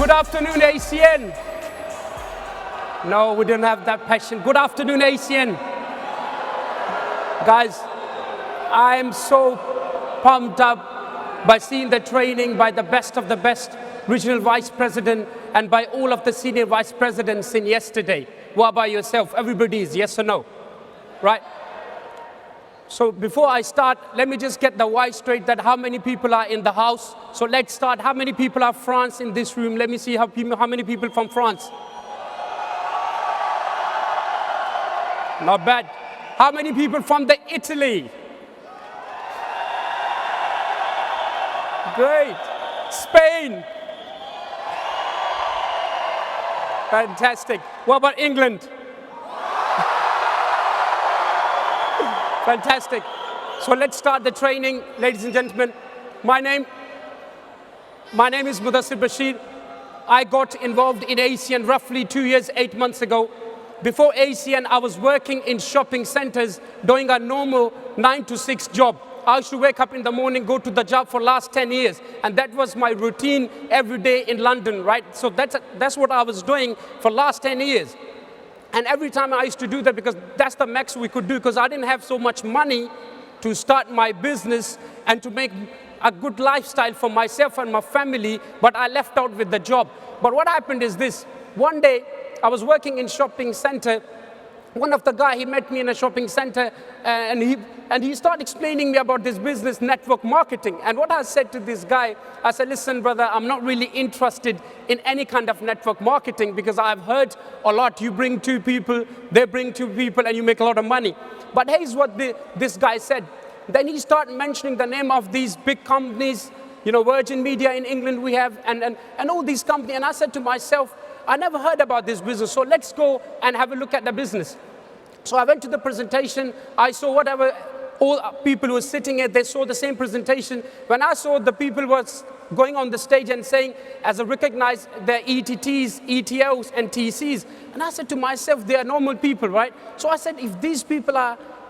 Good afternoon, ACN. No, we don't have that passion. Good afternoon, ACN. Guys, I am so pumped up by seeing the training by the best of the best regional vice president and by all of the senior vice presidents in yesterday. What about yourself? Everybody is yes or no, right? So before I start, let me just get the why straight that how many people are in the house. So let's start. How many people are France in this room? Let me see how many people from France. Not bad. How many people from the Italy? Great. Spain. Fantastic. What about England? Fantastic. So let's start the training, ladies and gentlemen. My name is Muddssar Bashir. I got involved in ACN roughly 2 years, 8 months ago. Before ACN, I was working in shopping centers doing a normal 9 to 6 job. I used to wake up in the morning, go to the job for last 10 years. And that was my routine every day in London, right? So that's what I was doing for last 10 years. And every time I used to do that because that's the max we could do because I didn't have so much money to start my business and to make a good lifestyle for myself and my family, but I left out with the job. But what happened is this. One day, I was working in shopping center. One of the guy, he met me in a shopping center and he started explaining me about this business network marketing. And what I said to this guy, I said, listen, brother, I'm not really interested in any kind of network marketing because I've heard a lot. You bring 2 people, they bring 2 people, and you make a lot of money. But here's what this guy said. Then he started mentioning the name of these big companies, you know, Virgin Media in England we have, and all these companies. And I said to myself, I never heard about this business, so let's go and have a look at the business. So I went to the presentation, I saw whatever, all people who were sitting here, they saw the same presentation. When I saw the people was going on the stage and saying, as I recognized their ETTs, ETOs, and TCs, and I said to myself, they are normal people, right? So I said, if these people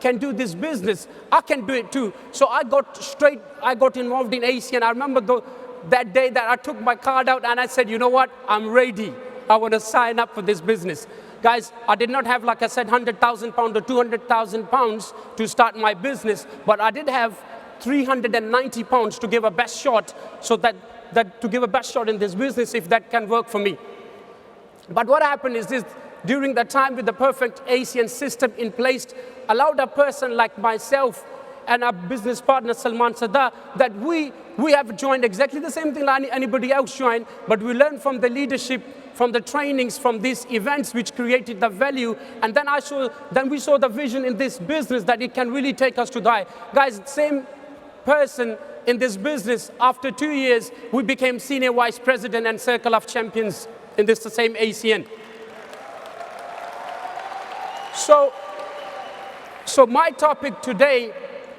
can do this business, I can do it too. So I got involved in ACN. I remember that day that I took my card out and I said, you know what, I'm ready. I want to sign up for this business. Guys, I did not have, like I said, £100,000 or £200,000 to start my business, but I did have £390 to give a best shot, so that to give a best shot in this business if that can work for me. But what happened is this, during that time with the perfect ACN system in place, allowed a person like myself and our business partner Salman Sadar that we have joined exactly the same thing like anybody else joined, but we learned from the leadership, from the trainings, from these events which created the value, and then we saw the vision in this business that it can really take us to the high. Guys, same person in this business, after 2 years, we became senior vice president and circle of champions in this same ACN. So my topic today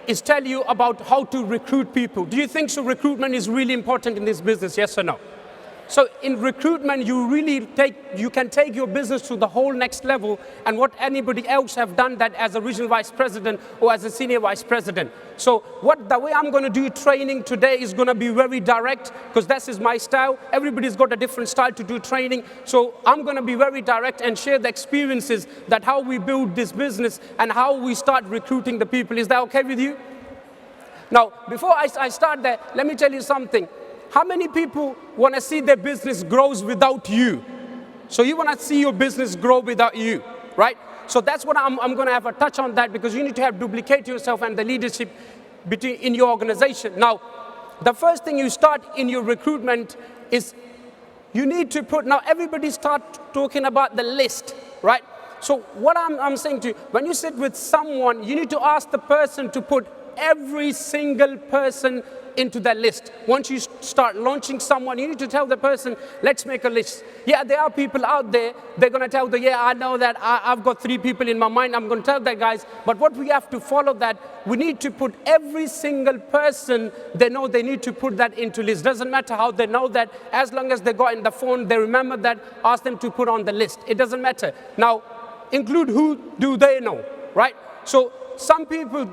is tell you about how to recruit people. Do you think so recruitment is really important in this business, yes or no? So in recruitment, you can take your business to the whole next level, and what anybody else have done that as a regional vice president or as a senior vice president. So the way I'm going to do training today is going to be very direct, because that is my style. Everybody's got a different style to do training. So I'm going to be very direct and share the experiences that how we build this business and how we start recruiting the people. Is that okay with you? Now, before I start that, let me tell you something. How many people want to see their business grows without you? So you want to see your business grow without you, right? So that's what I'm going to have a touch on that, because you need to have duplicate yourself and the leadership in your organization. Now, the first thing you start in your recruitment is you need to put, now everybody start talking about the list, right? So what I'm saying to you, when you sit with someone, you need to ask the person to put every single person into that list. Once you start launching someone, you need to tell the person, let's make a list. Yeah, there are people out there, they're going to tell the, yeah, I know that I've got 3 people in my mind, I'm going to tell that guys, but what we have to follow that, we need to put every single person, they know they need to put that into list. Doesn't matter how they know that, as long as they got in the phone, they remember that, ask them to put on the list. It doesn't matter. Now, include who do they know, right? So some people,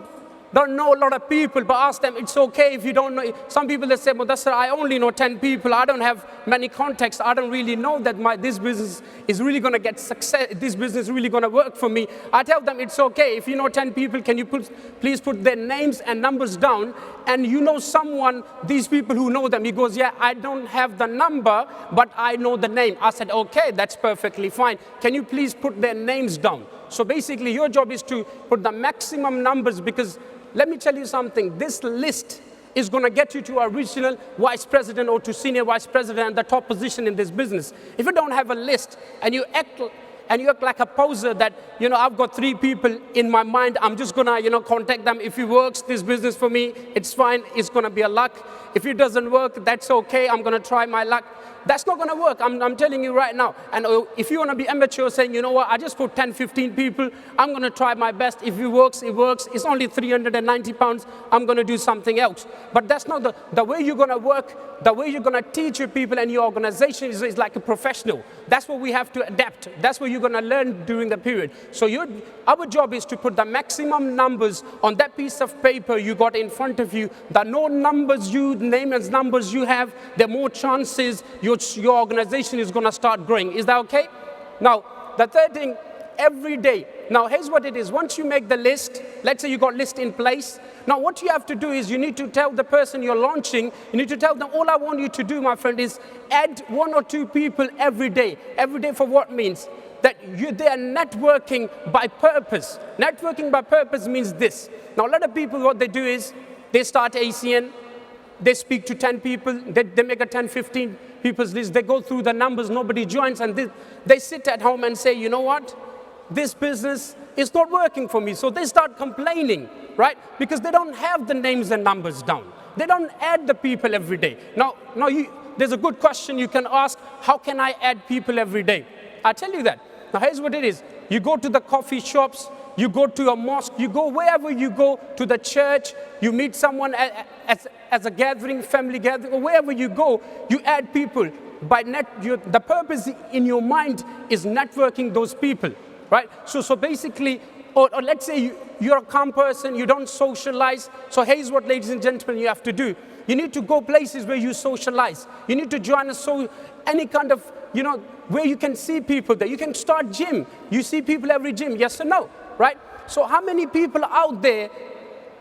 don't know a lot of people, but ask them, it's okay if you don't know. Some people, they say, Muddssar, I only know 10 people. I don't have many contacts. I don't really know that this business is really going to get success. This business is really going to work for me. I tell them, it's okay. If you know 10 people, can you please put their names and numbers down? And you know someone, these people who know them. He goes, yeah, I don't have the number, but I know the name. I said, okay, that's perfectly fine. Can you please put their names down? So basically, your job is to put the maximum numbers, because let me tell you something, this list is going to get you to a regional vice president or to senior vice president and the top position in this business. If you don't have a list and you act like a poser that, I've got 3 people in my mind, I'm just going to, contact them. If it works, this business for me, it's fine, it's going to be a luck. If it doesn't work, that's okay, I'm going to try my luck. That's not going to work, I'm telling you right now. And if you want to be amateur saying, you know what, I just put 10, 15 people, I'm going to try my best. If it works, it works. It's only 390 pounds, I'm going to do something else. But that's not the way you're going to work, the way you're going to teach your people and your organization is like a professional. That's what we have to adapt. That's what you're going to learn during the period. So our job is to put the maximum numbers on that piece of paper you got in front of you. The more numbers name as numbers you have, the more chances your organization is going to start growing. Is that okay? Now, the third thing, every day. Now, here's what it is. Once you make the list, let's say you got list in place. Now, what you have to do is you need to tell the person you're launching, you need to tell them, all I want you to do, my friend, is add 1 or 2 people every day. Every day for what means? That they are networking by purpose. Networking by purpose means this. Now, a lot of people, what they do is they start ACN, they speak to 10 people, they make a 10, 15 people's list, they go through the numbers, nobody joins, and they sit at home and say, you know what, this business is not working for me. So they start complaining, right? Because they don't have the names and numbers down. They don't add the people every day. Now there's a good question you can ask, how can I add people every day? I tell you that. Now here's what it is. You go to the coffee shops, you go to a mosque, you go wherever you go, to the church, you meet someone as a gathering, family gathering, or wherever you go, you add people. The purpose in your mind is networking those people, right? So basically, or let's say you're a calm person, you don't socialize. So here's what, ladies and gentlemen, you have to do. You need to go places where you socialize. You need to join any kind of, where you can see people there. You can start gym. You see people every gym, yes or no, right? So how many people out there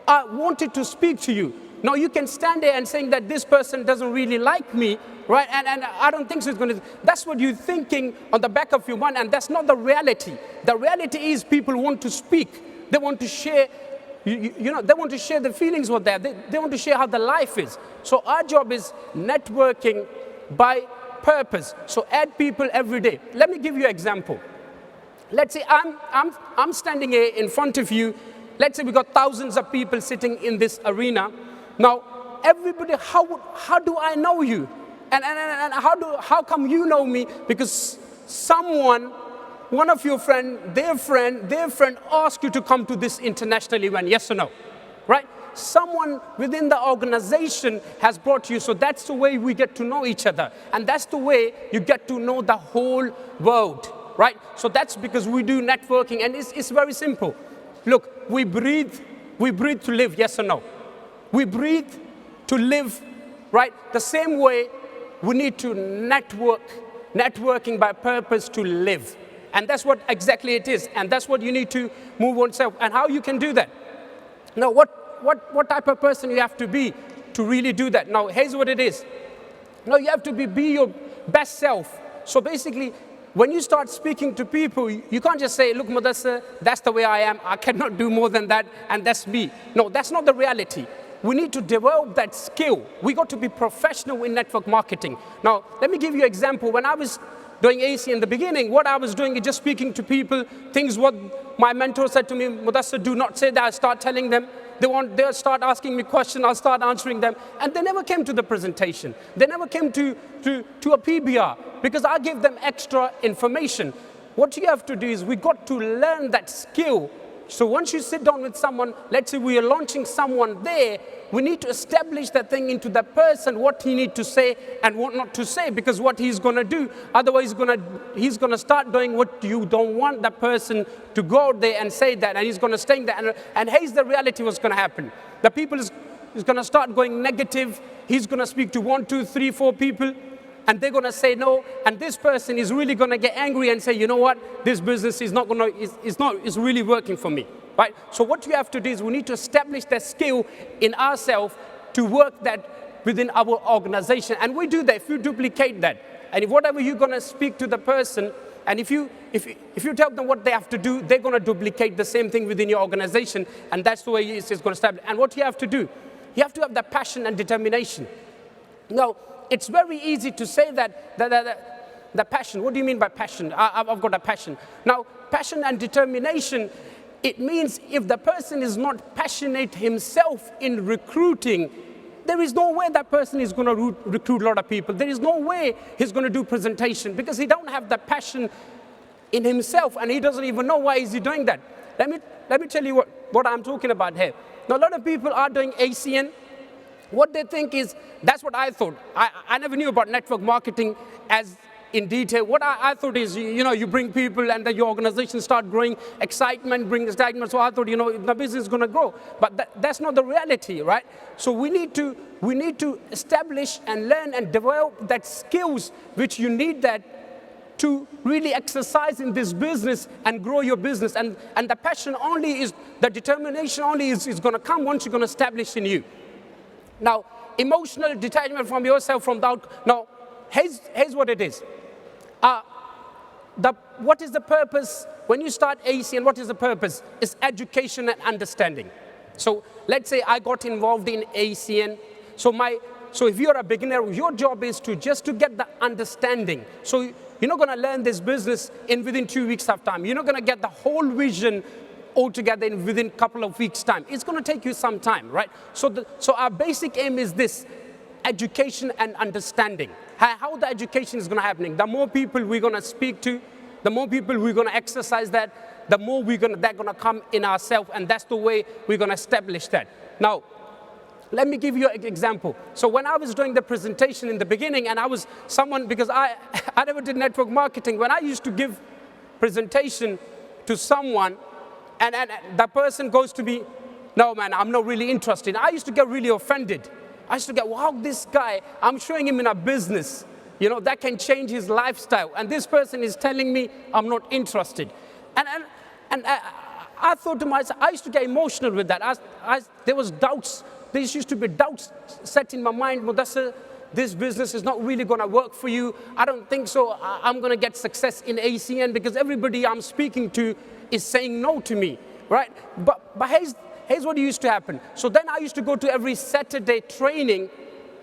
wanted to speak to you? Now you can stand there and saying that this person doesn't really like me, right? And I don't think so it's going to. That's what you're thinking on the back of your mind, and that's not the reality. The reality is people want to speak. They want to share. They want to share the feelings with them. They want to share how the life is. So our job is networking by purpose. So add people every day. Let me give you an example. Let's say I'm standing here in front of you. Let's say we got thousands of people sitting in this arena. Now, everybody, how do I know you? And how come you know me? Because one of your their friend asked you to come to this international event, yes or no? Right? Someone within the organization has brought you, so that's the way we get to know each other. And that's the way you get to know the whole world, right? So that's because we do networking, and it's very simple. Look, we breathe to live, yes or no? We breathe to live, right? The same way we need to networking by purpose to live. And that's what exactly it is. And that's what you need to move on self. And how you can do that. Now, what type of person you have to be to really do that? Now, here's what it is. Now, you have to be your best self. So basically, when you start speaking to people, you can't just say, look, Muddssar, that's the way I am. I cannot do more than that, and that's me. No, that's not the reality. We need to develop that skill. We got to be professional in network marketing. Now, let me give you an example. When I was doing AC in the beginning, what I was doing is just speaking to people, things what my mentor said to me, Muddssar, do not say that. I start telling them. They'll start asking me questions, I'll start answering them. And they never came to the presentation. They never came to a PBR because I gave them extra information. What you have to do is we got to learn that skill So once you sit down with someone, let's say we are launching someone there, we need to establish that thing into the person, what he needs to say and what not to say, because what he's going to do, otherwise he's going to start doing what you don't want that person to go out there and say that, and he's going to stay there. And here's the reality what's going to happen. The people is going to start going negative. He's going to speak to 1, 2, 3, 4 people, and they're going to say no, and this person is really going to get angry and say, you know what, this business is not going to, it's really working for me. Right? So what you have to do is we need to establish that skill in ourselves to work that within our organization. And we do that if you duplicate that. And if whatever you're going to speak to the person, and if you tell them what they have to do, they're going to duplicate the same thing within your organization. And that's the way it's going to establish. And what you have to do, you have to have the passion and determination. Now, it's very easy to say that the passion. What do you mean by passion? I've got a passion. Now, passion and determination, it means if the person is not passionate himself in recruiting, there is no way that person is going to recruit a lot of people. There is no way he's going to do presentation because he don't have the passion in himself and he doesn't even know why is he doing that. Let me tell you what I'm talking about here. Now, a lot of people are doing ACN. What they think is, that's what I thought. I never knew about network marketing as in detail. What I thought is, you bring people and then your organization start growing, excitement brings excitement. So I thought, the business is going to grow. But that's not the reality, right? So we need to establish and learn and develop that skills which you need that to really exercise in this business and grow your business. And the passion only is, the determination only is going to come once you're going to establish in you. Now, emotional detachment from yourself, from doubt. Now, here's what it is. What is the purpose? When you start ACN, what is the purpose? It's education and understanding. So let's say I got involved in ACN. So if you're a beginner, your job is to get the understanding. So you're not going to learn this business within 2 weeks of time. You're not going to get the whole vision altogether within a couple of weeks' time. It's going to take you some time, right? So our basic aim is this: education and understanding. How the education is going to happen. The more people we're going to speak to, the more people we're going to exercise that, the more they're going to come in ourselves, and that's the way we're going to establish that. Now, let me give you an example. So when I was doing the presentation in the beginning, and I was someone, because I never did network marketing, when I used to give presentation to someone, and the person goes to me, no man, I'm not really interested. I used to get really offended. I used to get, wow, this guy, I'm showing him in a business, that can change his lifestyle. And this person is telling me I'm not interested. And I thought to myself, I used to get emotional with that. There was doubts. There used to be doubts set in my mind. Muddssar, this business is not really going to work for you. I don't think so. I'm going to get success in ACN because everybody I'm speaking to is saying no to me, right? But here's what used to happen. So then I used to go to every Saturday training,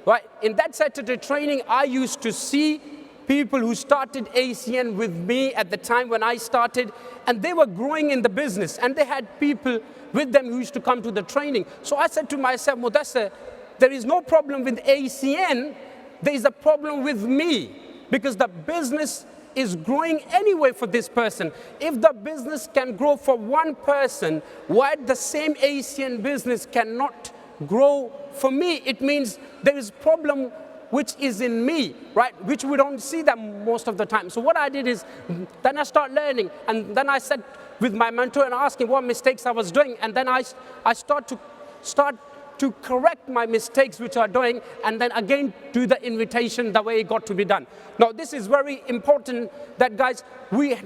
right? In that Saturday training, I used to see people who started ACN with me at the time when I started, and they were growing in the business, and they had people with them who used to come to the training. So I said to myself, Muddssar, there is no problem with ACN, there is a problem with me, because the business is growing anyway for this person. If the business can grow for one person, why the same ACN business cannot grow for me? It means there is a problem which is in me, right? Which we don't see that most of the time. So what I did is, then I start learning, and then I sat with my mentor and asked him what mistakes I was doing, and then I start to correct my mistakes which are doing, and then again do the invitation the way it got to be done. Now this is very important that, guys, we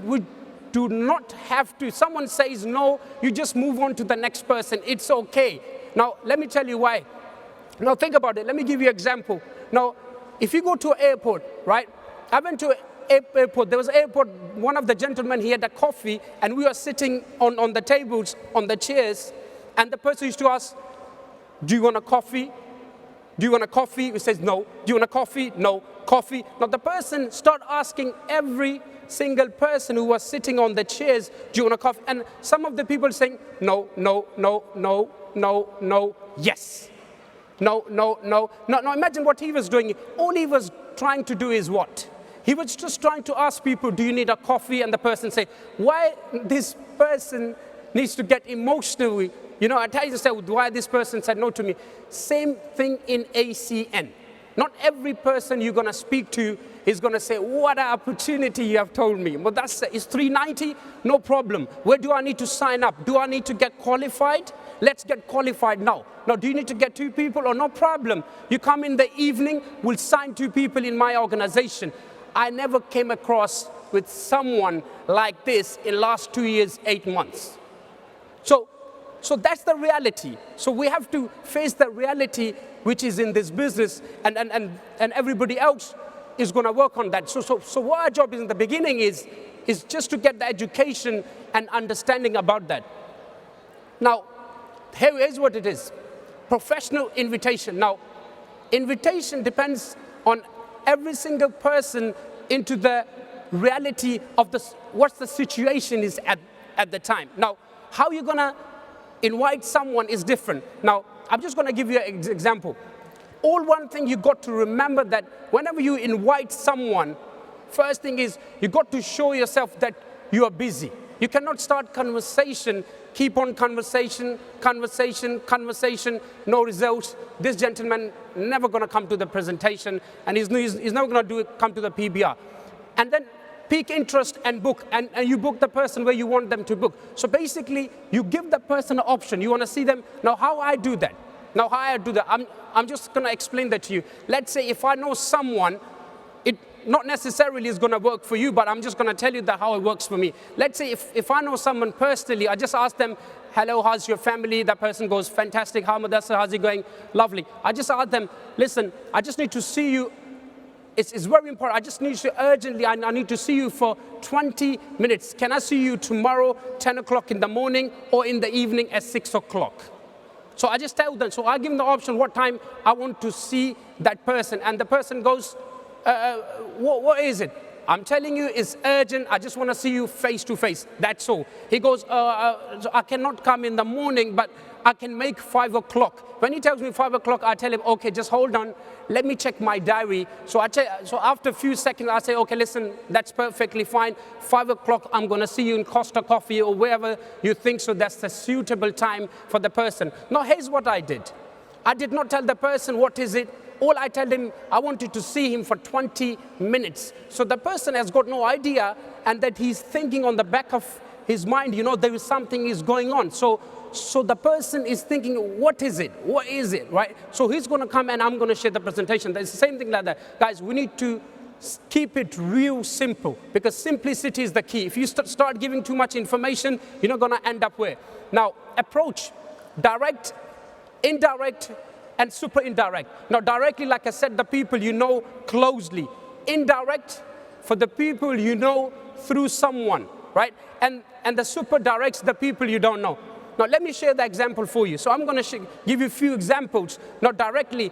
do not have to, someone says no, you just move on to the next person. It's okay. Now let me tell you why. Now think about it. Let me give you an example. Now if you go to an airport, right? I went to an airport. There was an airport, one of the gentlemen, he had a coffee, and we were sitting on the tables, on the chairs, and the person used to ask, do you want a coffee? Do you want a coffee? He says, no. Do you want a coffee? No. Coffee. Now the person started asking every single person who was sitting on the chairs, do you want a coffee? And some of the people saying, no, no, no, no, no, no, yes. No, no, no. Now imagine what he was doing. All he was trying to do is what? He was just trying to ask people, do you need a coffee? And the person say, why this person needs to get emotionally, at times you say, why this person said no to me. Same thing in ACN. Not every person you're going to speak to is going to say, what an opportunity you have told me. But it's 390, no problem. Where do I need to sign up? Do I need to get qualified? Let's get qualified now. Now, do you need to get 2 people or no problem? You come in the evening, we'll sign 2 people in my organization. I never came across with someone like this in last 2 years, 8 months. So that's the reality. So we have to face the reality which is in this business, and everybody else is going to work on that. So what our job is in the beginning is just to get the education and understanding about that. Now, here's what it is. Professional invitation. Now, invitation depends on every single person into the reality of what the situation is at the time. Now, how you're going to invite someone is different. Now, I'm just going to give you an example. All one thing you got to remember that whenever you invite someone, first thing is you got to show yourself that you are busy. You cannot start conversation, keep on conversation, no results. This gentleman never going to come to the presentation, and he's never going to come to the PBR. And then pique interest and book, and you book the person where you want them to book. So basically, you give the person an option. You want to see them. Now, how I do that? I'm just going to explain that to you. Let's say if I know someone, it not necessarily is going to work for you, but I'm just going to tell you how it works for me. Let's say if I know someone personally, I just ask them, hello, how's your family? That person goes, fantastic. How Muddssar, how's it going? Lovely. I just ask them, listen, I just need to see you. It's very important. I just need you urgently. I need to see you for 20 minutes. Can I see you tomorrow, 10 o'clock in the morning, or in the evening at 6 o'clock? So I just tell them. So I give them the option what time I want to see that person. And the person goes, what is it? I'm telling you, it's urgent. I just want to see you face to face. That's all. He goes, so I cannot come in the morning, but I can make 5 o'clock. When he tells me 5 o'clock, I tell him, okay, just hold on. Let me check my diary. So after a few seconds, I say, okay, listen, that's perfectly fine. 5 o'clock, I'm going to see you in Costa Coffee or wherever you think so. That's the suitable time for the person. Now, here's what I did. I did not tell the person what is it. All I tell him, I wanted to see him for 20 minutes. So the person has got no idea, and that he's thinking on the back of his mind, there is something is going on. So the person is thinking, what is it? What is it, right? So he's going to come and I'm going to share the presentation. It's the same thing like that. Guys, we need to keep it real simple, because simplicity is the key. If you start giving too much information, you're not going to end up where? Now, approach, direct, indirect, and super indirect. Now, directly, like I said, the people you know closely. Indirect, for the people you know through someone, right? And the super directs, the people you don't know. Now, let me share the example for you. So I'm going to give you a few examples, not directly.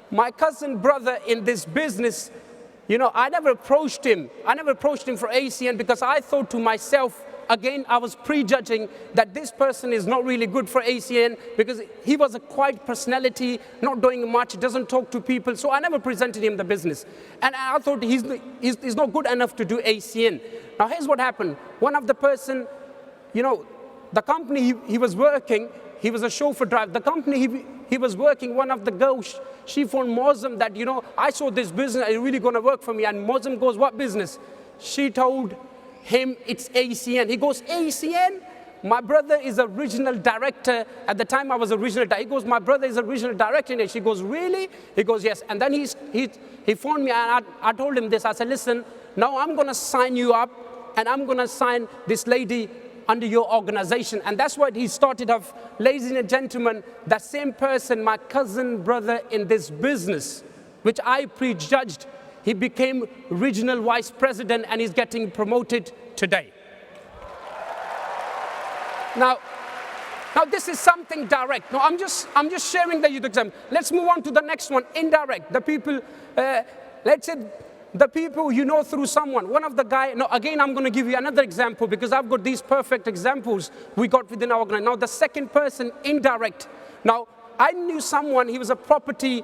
My cousin brother in this business, I never approached him. I never approached him for ACN because I thought to myself, again, I was prejudging that this person is not really good for ACN because he was a quiet personality, not doing much, doesn't talk to people. So I never presented him the business. And I thought he's not good enough to do ACN. Now, here's what happened. One of the person, the company he was working, he was a chauffeur driver. The company he was working, one of the girls, she phoned Muddssar that, I saw this business, it's really going to work for me. And Muddssar goes, what business? She told him it's ACN. He goes, ACN? My brother is a regional director. At the time I was a regional director. He goes, my brother is a regional director in it. She goes, really? He goes, yes. And then he phoned me and I told him this. I said, listen, now I'm going to sign you up and I'm going to sign this lady under your organization. And that's what he started off. Ladies and gentlemen, that same person, my cousin brother in this business, which I prejudged, he became regional vice president and he's getting promoted today. Now this is something direct. No, I'm just sharing the youth example. Let's move on to the next one, indirect. The people, let's say, the people you know through someone. One of the guy, no, again, I'm going to give you another example because I've got these perfect examples we got within our organization. Now, the second person, indirect. Now, I knew someone, he was a property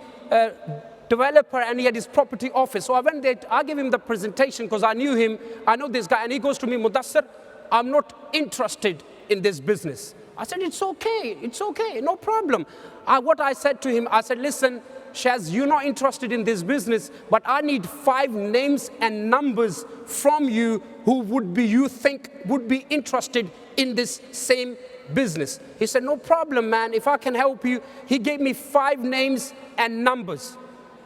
developer and he had his property office. So I went there, I gave him the presentation because I knew him, I know this guy, and he goes to me, Muddssar, I'm not interested in this business. I said, it's okay, no problem. What I said to him, I said, listen, Shaz, you're not interested in this business, but I need 5 names and numbers from you who you think would be interested in this same business. He said, no problem, man, if I can help you. He gave me 5 names and numbers.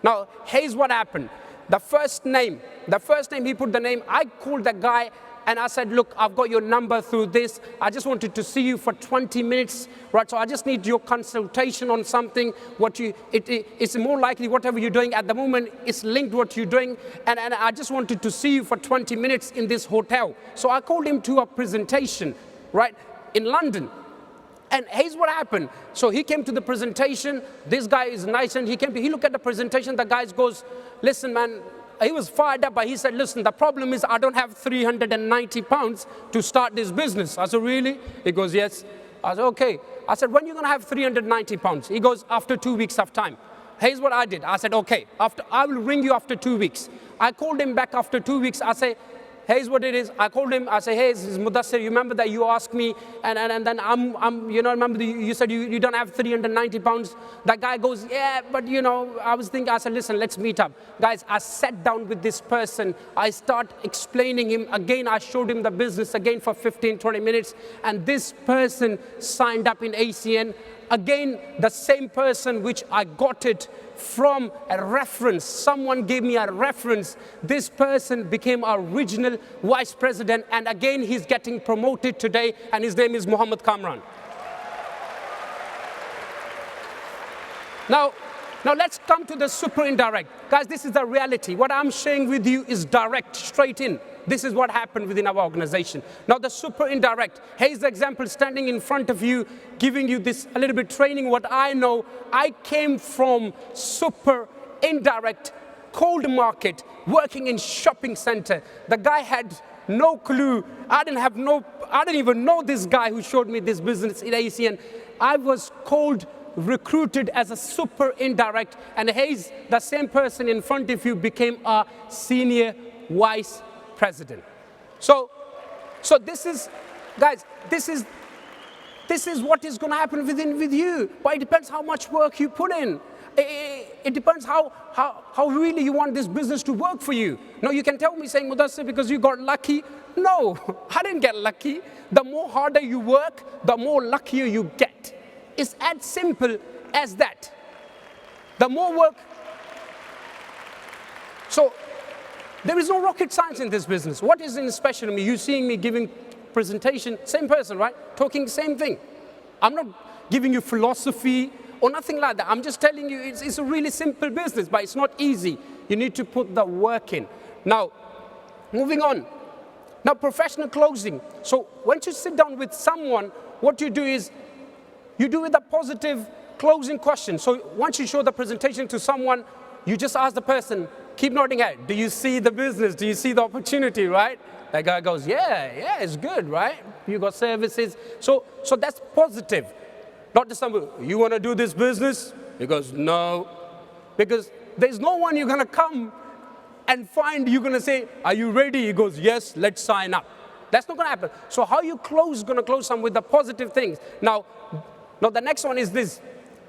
Now, here's what happened. The first name, he put the name, I called the guy and I said, look, I've got your number through this. I just wanted to see you for 20 minutes, right? So I just need your consultation on something. It's more likely whatever you're doing at the moment is linked what you're doing. And I just wanted to see you for 20 minutes in this hotel. So I called him to a presentation, right, in London. And here's what happened. So he came to the presentation. This guy is nice, and he looked at the presentation. The guy goes, listen, man, he was fired up, but he said, listen, the problem is I don't have 390 pounds to start this business. I said, really? He goes, yes. I said, okay. I said, when are you going to have 390 pounds? He goes, after 2 weeks of time. Here's what I did. I said, okay, I will ring you after 2 weeks. I called him back after 2 weeks. I say, here's what it is. I called him. I say, hey, this is Muddssar. You remember that you asked me, and then remember you said you don't have 390 pounds. That guy goes, yeah, but I was thinking. I said, listen, let's meet up, guys. I sat down with this person. I start explaining him again. I showed him the business again for 15, 20 minutes, and this person signed up in ACN. Again, the same person which I got it from a reference. Someone gave me a reference. This person became our regional vice president, and again, he's getting promoted today, and his name is Muhammad Kamran. Now let's come to the super indirect. Guys, this is the reality. What I'm sharing with you is direct, straight in. This is what happened within our organization. Now the super indirect. Here's the example standing in front of you, giving you this a little bit training. What I know, I came from super indirect, cold market, working in shopping center. The guy had no clue. I didn't even know this guy who showed me this business in ACN. I was cold recruited as a super indirect, and here's the same person in front of you became a senior vice president. So this is, guys, this is what is going to happen with you. But it depends how much work you put in. It depends how really you want this business to work for you. No, you can tell me saying, Muddssar, because you got lucky. No, I didn't get lucky. The more harder you work, the more luckier you get. It's as simple as that. The more work. So there is no rocket science in this business. What is special to me? You seeing me giving presentation, same person, right? Talking same thing. I'm not giving you philosophy or nothing like that. I'm just telling you it's a really simple business, but it's not easy. You need to put the work in. Now, moving on. Now, professional closing. So once you sit down with someone, what you do is you do with a positive closing question. So once you show the presentation to someone, you just ask the person, keep nodding head. Do you see the business? Do you see the opportunity, right? That guy goes, yeah, it's good, right? You got services. So that's positive. Not just somebody, you want to do this business? He goes, no. Because there's no one you're going to come and find, you're going to say, are you ready? He goes, yes, let's sign up. That's not going to happen. So how you close, going to close some with the positive things. Now, the next one is this.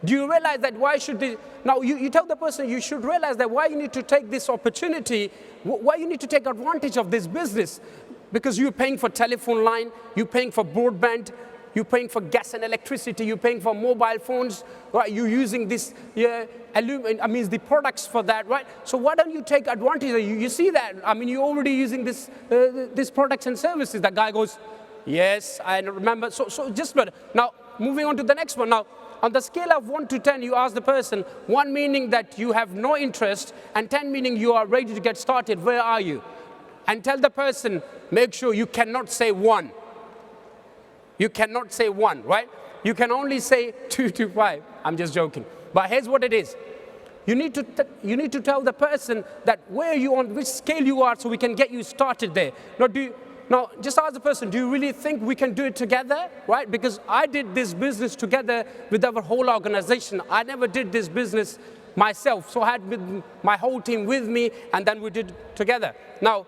Do you realize that why should they, now you tell the person you should realize that why you need to take this opportunity, why you need to take advantage of this business, because you're paying for telephone line, you're paying for broadband, you're paying for gas and electricity, you're paying for mobile phones, right? You're using this, the products for that, right? So why don't you take advantage of you see that? I mean, you're already using this products and services. The guy goes, yes, I remember. So just now moving on to the next one. Now, on the scale of 1 to 10, you ask the person, 1 meaning that you have no interest, and 10 meaning you are ready to get started. Where are you? And tell the person, make sure you cannot say 1. You cannot say 1, right? You can only say 2 to 5. I'm just joking. But here's what it is. You need to tell the person that where you on which scale you are, so we can get you started there. Now, just ask the person, do you really think we can do it together, right? Because I did this business together with our whole organization. I never did this business myself. So I had my whole team with me, and then we did it together. Now,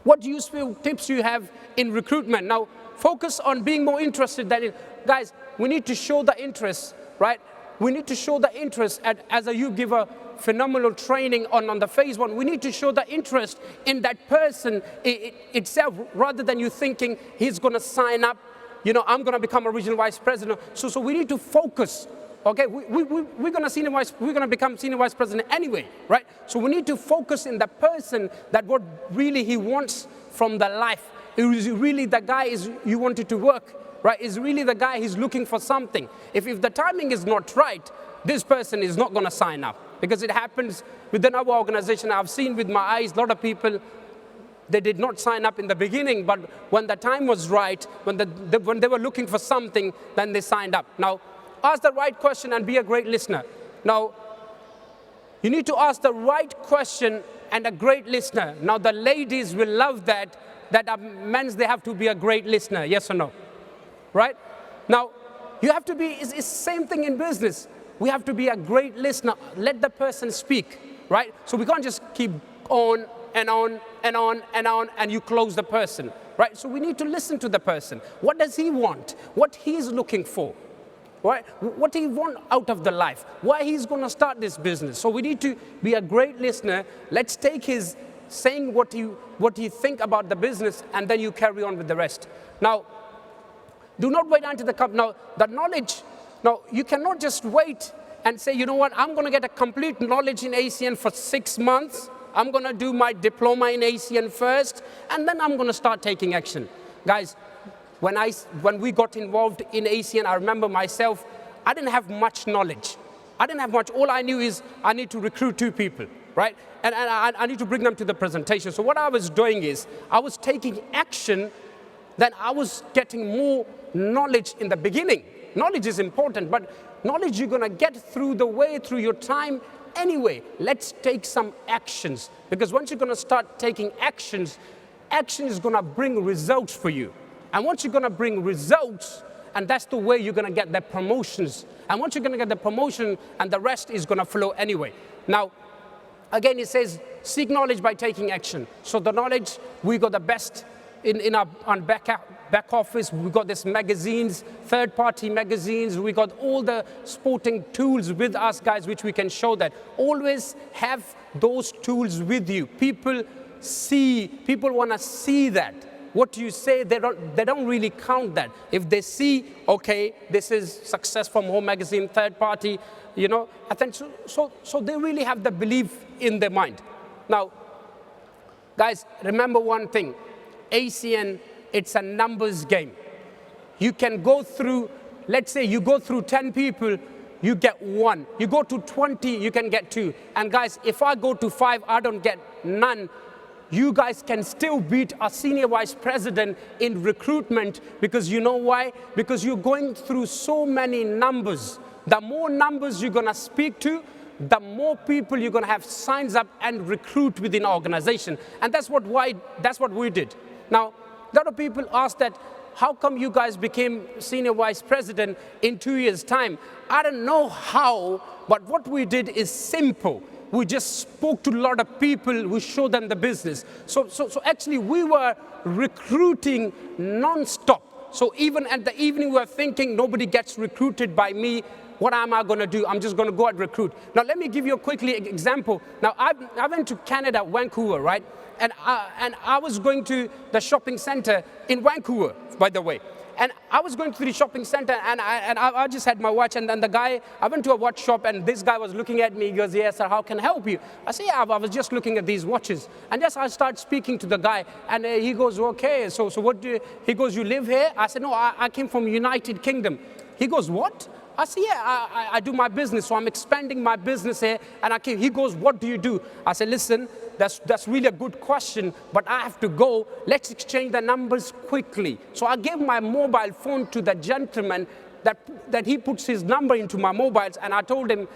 what useful tips do you have in recruitment? Now, focus on being more interested than it. Guys, we need to show the interest, right? We need to show the interest as you give a phenomenal training on the phase one. We need to show the interest in that person itself, rather than you thinking he's going to sign up, I'm going to become a regional vice president. So we need to focus. Okay, we're going to become senior vice president anyway, right? So we need to focus in the person, that what really he wants from the life. Is really the guy you wanted to work, right? Is really the guy he's looking for something. If the timing is not right, this person is not going to sign up, because it happens within our organization. I've seen with my eyes a lot of people, they did not sign up in the beginning, but when the time was right, when they were looking for something, then they signed up. Now, ask the right question and be a great listener. Now, you need to ask the right question and a great listener. Now, the ladies will love that men, they have to be a great listener, yes or no? Right? Now, you have to be, it's the same thing in business. We have to be a great listener. Let the person speak, right? So we can't just keep on and on and on and on and you close the person, right? So we need to listen to the person. What does he want? What he's looking for? Right? What he want out of the life? Why he's going to start this business? So we need to be a great listener. Let's take his saying what he think about the business, and then you carry on with the rest. Now, do not wait until the company. Now, the knowledge. Now, you cannot just wait and say, you know what? I'm going to get a complete knowledge in ACN for 6 months. I'm going to do my diploma in ACN first, and then I'm going to start taking action, guys. When we got involved in ACN, I remember myself, I didn't have much knowledge. I didn't have much. All I knew is I need to recruit 2 people, right? And I need to bring them to the presentation. So what I was doing is I was taking action, then I was getting more knowledge in the beginning. Knowledge is important, but knowledge you're going to get through your time anyway. Let's take some actions, because once you're going to start taking actions, action is going to bring results for you. And once you're going to bring results, and that's the way you're going to get the promotions. And once you're going to get the promotion, and the rest is going to flow anyway. Now, again, it says, seek knowledge by taking action. So the knowledge, we got the best in our back office. We got this magazines, third-party magazines. We got all the sporting tools with us, guys, which we can show that. Always have those tools with you. People want to see that. What you say, they don't really count that. If they see, okay, this is Success from Home magazine, third party, I think so they really have the belief in their mind. Now, guys, remember one thing. ACN, it's a numbers game. You can go through, let's say you go through 10 people, you get 1. You go to 20, you can get 2. And guys, if I go to 5, I don't get none. You guys can still beat a senior vice president in recruitment, because you know why? Because you're going through so many numbers. The more numbers you're going to speak to, the more people you're going to have signs up and recruit within our organization. And that's what we did. Now, a lot of people ask that, how come you guys became senior vice president in 2 years' time? I don't know how, but what we did is simple. We just spoke to a lot of people, we showed them the business. So actually we were recruiting non-stop. So even at the evening we were thinking, nobody gets recruited by me. What am I going to do? I'm just going to go and recruit. Now let me give you a quickly example. Now I went to Canada, Vancouver, right? And I was going to the shopping center in Vancouver, by the way. And I was going to the shopping center, and I just had my watch, and then the guy, I went to a watch shop, and this guy was looking at me. He goes, yes, sir, how can I help you? I said, yeah, I was just looking at these watches. And just I start speaking to the guy, and he goes, okay, so what do you, he goes, you live here? I said, no, I came from United Kingdom. He goes, what? I said, yeah, I do my business, so I'm expanding my business here, and he goes, what do you do? I said, listen, that's really a good question, but I have to go. Let's exchange the numbers quickly. So I gave my mobile phone to the gentleman that he puts his number into my mobiles, and I told him,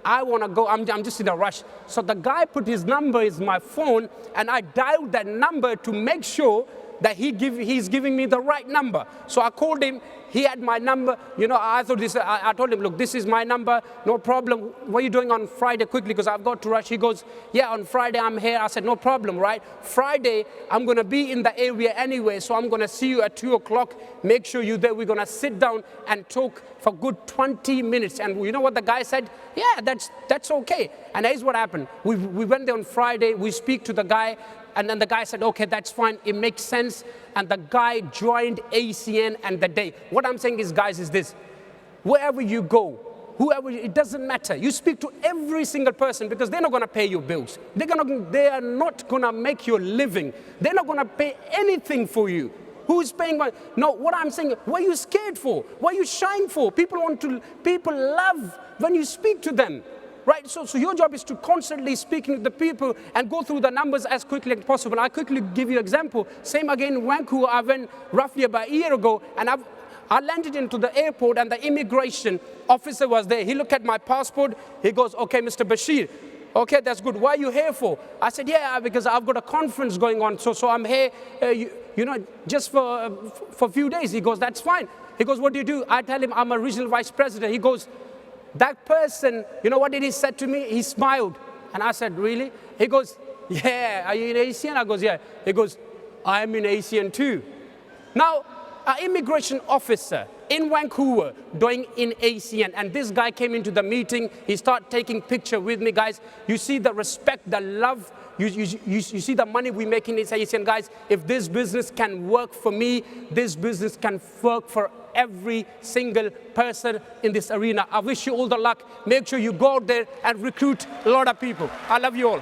I want to go, I'm just in a rush. So the guy put his number in my phone, and I dialed that number to make sure that he's giving me the right number. So I called him. He had my number. You know, I told him, look, this is my number. No problem. What are you doing on Friday quickly? Because I've got to rush. He goes, yeah, on Friday I'm here. I said, no problem, right? Friday, I'm going to be in the area anyway. So I'm going to see you at 2 o'clock. Make sure you're there. We're going to sit down and talk for good 20 minutes. And you know what the guy said? Yeah, that's okay. And here's what happened. We went there on Friday. We speak to the guy. And then the guy said, okay, that's fine. It makes sense. And the guy joined ACN and the day. What I'm saying is, guys, is this. Wherever you go, whoever, it doesn't matter. You speak to every single person because they're not going to pay your bills. They are not going to make your living. They're not going to pay anything for you. Who's paying money? No, what I'm saying, what are you scared for? What are you shying for? People love when you speak to them. Right, so your job is to constantly speaking to the people and go through the numbers as quickly as possible. I quickly give you an example. Same again in Vancouver. I went roughly about a year ago, and I landed into the airport, and the immigration officer was there. He looked at my passport. He goes, okay, Mr. Bashir. Okay, that's good. What are you here for? I said, yeah, because I've got a conference going on. So I'm here, you know, just for a few days. He goes, that's fine. He goes, what do you do? I tell him I'm a regional vice president. He goes, that person, you know what did he said to me? He smiled. And I said, really? He goes, yeah, are you in ACN? I goes, yeah. He goes, I'm in ACN too. Now, an immigration officer in Vancouver doing in ACN, and this guy came into the meeting. He started taking picture with me, guys. You see the respect, the love. You see the money we make in this ACN, guys. If this business can work for me, this business can work for every single person in this arena. I wish you all the luck. Make sure you go out there and recruit a lot of people. I love you all.